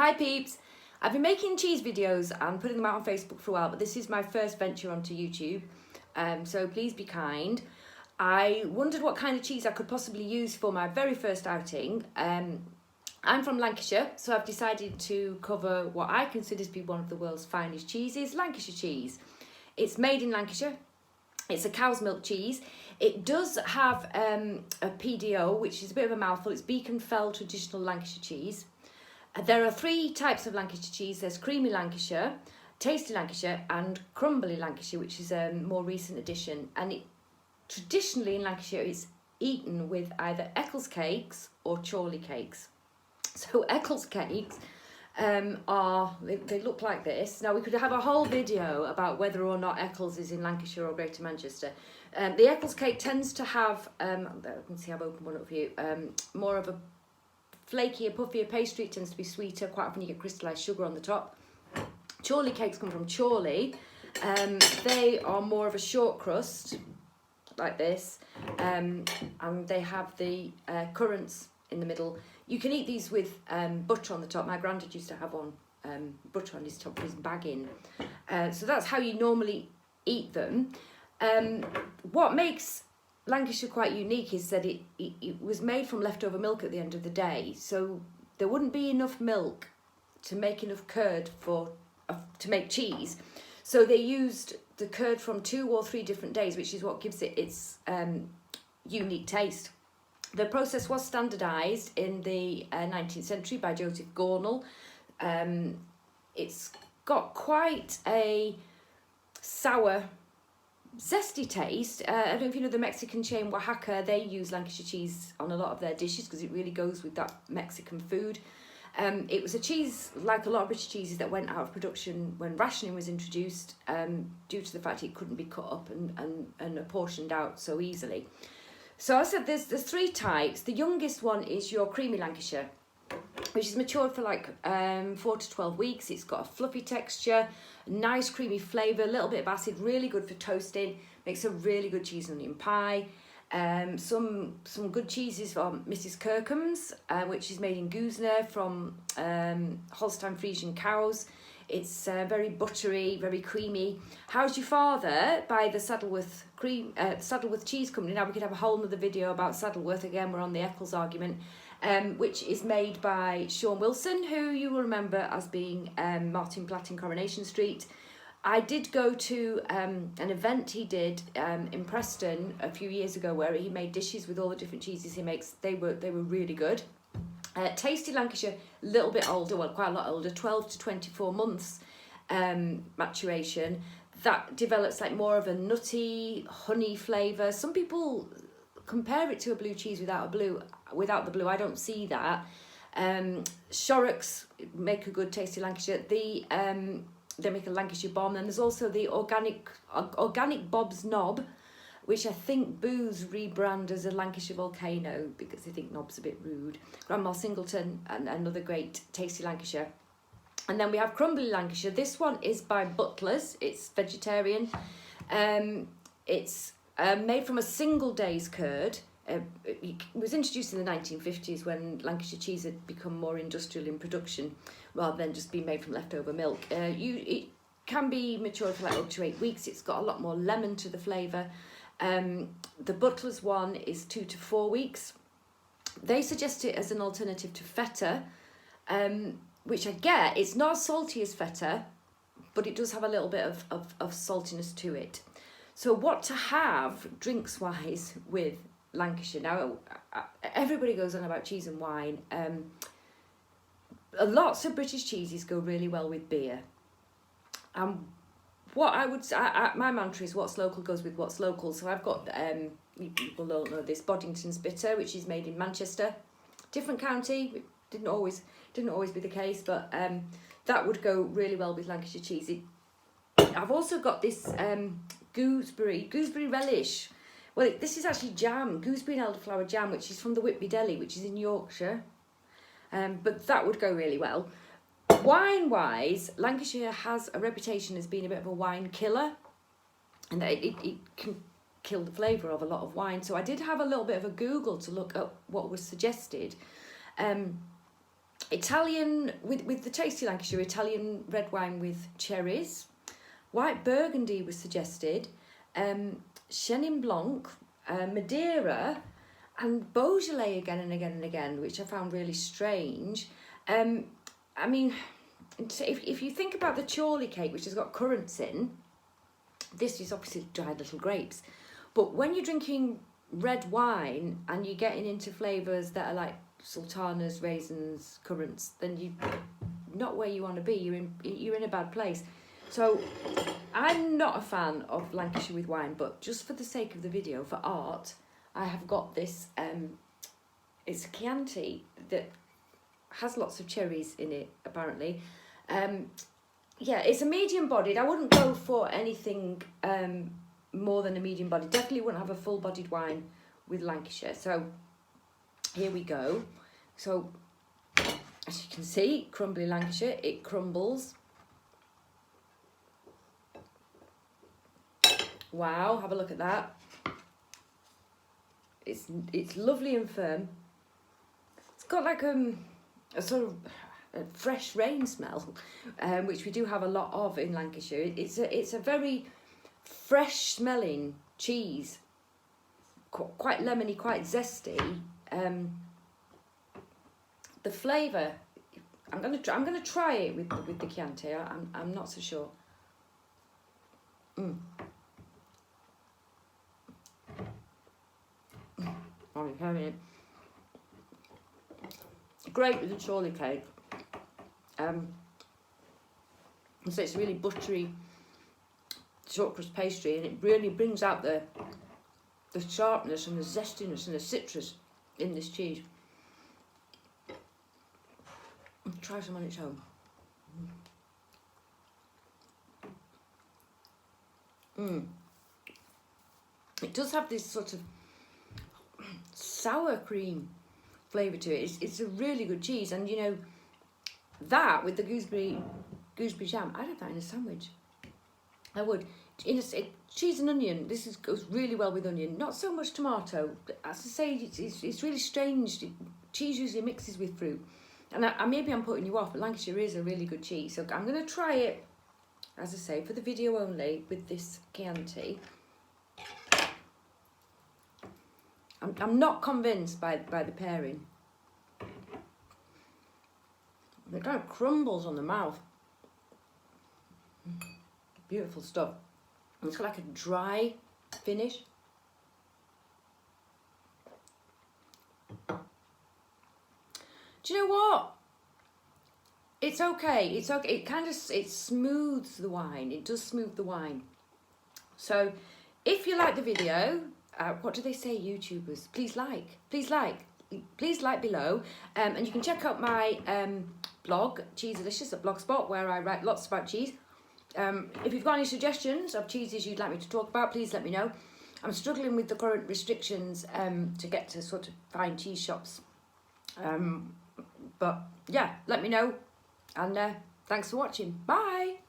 Hi peeps! I've been making cheese videos and putting them out on Facebook for a while, but this is my first venture onto YouTube, so please be kind. I wondered what kind of cheese I could possibly use for my very first outing. I'm from Lancashire, so I've decided to cover what I consider to be one of the world's finest cheeses, Lancashire cheese. It's made in Lancashire. It's a cow's milk cheese. It does have a PDO, which is a bit of a mouthful. It's Beacon Fell Traditional Lancashire Cheese. There are three types of Lancashire cheese. There's creamy Lancashire, tasty Lancashire and crumbly Lancashire, which is a more recent addition. And traditionally in Lancashire, it's eaten with either Eccles cakes or Chorley cakes. So Eccles cakes they look like this. Now we could have a whole video about whether or not Eccles is in Lancashire or Greater Manchester. The Eccles cake tends to have, I can see I've opened one up for you, more of a flakier, puffier pastry. It tends to be sweeter. Quite often you get crystallised sugar on the top. Chorley cakes come from Chorley. They are more of a short crust, like this, and they have the currants in the middle. You can eat these with butter on the top. My granddad used to have one, butter on his top for his bagging. So that's how you normally eat them. What makes Lancashire quite unique is that it was made from leftover milk at the end of the day. So there wouldn't be enough milk to make enough curd to make cheese. So they used the curd from 2 or 3 different days, which is what gives it its unique taste. The process was standardised in the 19th century by Joseph Gornall. It's got quite a sour, zesty taste. I don't know if you know the Mexican chain Oaxaca. They use Lancashire cheese on a lot of their dishes because it really goes with that Mexican food. It was a cheese, like a lot of British cheeses, that went out of production when rationing was introduced, due to the fact it couldn't be cut up and apportioned out so easily. So I said there's 3 types. The youngest one is your creamy Lancashire, which is matured for like 4 to 12 weeks. It's got a fluffy texture, nice creamy flavour, a little bit of acid, really good for toasting, makes a really good cheese and onion pie. Some good cheeses from Mrs. Kirkham's, which is made in Goosner from Holstein Friesian cows. It's very buttery, very creamy. How's Your Father by the Saddleworth Cheese Company. Now we could have a whole other video about Saddleworth. Again, we're on the Eccles argument, which is made by Sean Wilson, who you will remember as being Martin Platt in Coronation Street. I did go to an event he did in Preston a few years ago where he made dishes with all the different cheeses he makes. They were really good. Tasty Lancashire, a little bit older, well, quite a lot older, 12 to 24 months maturation. That develops like more of a nutty, honey flavour. Some people compare it to a blue cheese without the blue. I don't see that. Shorrocks make a good tasty Lancashire. They make a Lancashire bomb. And there's also the organic Bob's Knob, which I think Booze rebrand as a Lancashire Volcano because they think knob's a bit rude. Grandma Singleton, and another great tasty Lancashire. And then we have crumbly Lancashire. This one is by Butler's. It's vegetarian. It's made from a single day's curd. It was introduced in the 1950s when Lancashire cheese had become more industrial in production rather than just being made from leftover milk. It can be matured for like up to 8 weeks. It's got a lot more lemon to the flavour. The Butler's one is 2 to 4 weeks. They suggest it as an alternative to feta, which I get. It's not as salty as feta, but it does have a little bit of saltiness to it. So what to have drinks-wise with Lancashire? Now, everybody goes on about cheese and wine. Lots of British cheeses go really well with beer. What I would say, my mantra is what's local goes with what's local. So I've got, people don't know this, Boddington's Bitter, which is made in Manchester. Different county, it didn't always be the case, but that would go really well with Lancashire cheese. I've also got this gooseberry relish. Well, this is actually jam, gooseberry and elderflower jam, which is from the Whitby Deli, which is in Yorkshire. But that would go really well. Wine-wise, Lancashire has a reputation as being a bit of a wine killer, and it can kill the flavour of a lot of wine. So I did have a little bit of a Google to look up what was suggested. Italian, with the tasty Lancashire, Italian red wine with cherries. White Burgundy was suggested. Chenin Blanc, Madeira, and Beaujolais again and again and again, which I found really strange. I mean, if you think about the Chorley Cake, which has got currants in, this is obviously dried little grapes. But when you're drinking red wine and you're getting into flavours that are like sultanas, raisins, currants, then you're not where you want to be. You're in a bad place. So I'm not a fan of Lancashire with wine, but just for the sake of the video, for art, I have got this. It's a Chianti that has lots of cherries in it, apparently. Yeah, it's a medium-bodied. I wouldn't go for anything more than a medium-bodied. Definitely wouldn't have a full-bodied wine with Lancashire. So here we go. So as you can see, crumbly Lancashire, it crumbles. Wow, have a look at that. It's lovely and firm. It's got like a sort of a fresh rain smell, which we do have a lot of in Lancashire. It's a very fresh smelling cheese, quite lemony, quite zesty. The flavour, I'm gonna try it with the Chianti. I'm not so sure. I'm having it. Great with the Chorley Cake. So it's really buttery short crust pastry, and it really brings out the sharpness and the zestiness and the citrus in this cheese. Try some on its own. It does have this sort of sour cream flavour to it. It's a really good cheese, and you know, that with the gooseberry jam, I'd have that in a sandwich. I would. Cheese and onion, goes really well with onion. Not so much tomato. As I say, it's really strange. Cheese usually mixes with fruit. And maybe I'm putting you off, but Lancashire is a really good cheese. So I'm going to try it, as I say, for the video only, with this Chianti. I'm not convinced by the pairing. It kind of crumbles on the mouth. Beautiful stuff. It's got like a dry finish. Do you know what? It's okay. It's okay. It smooths the wine. It does smooth the wine. So, if you like the video, what do they say, YouTubers? Please like below. And you can check out my blog, Cheeselicious at Blogspot, where I write lots about cheese. If you've got any suggestions of cheeses you'd like me to talk about, please let me know. I'm struggling with the current restrictions to get to sort of fine cheese shops. But yeah, let me know. And thanks for watching. Bye.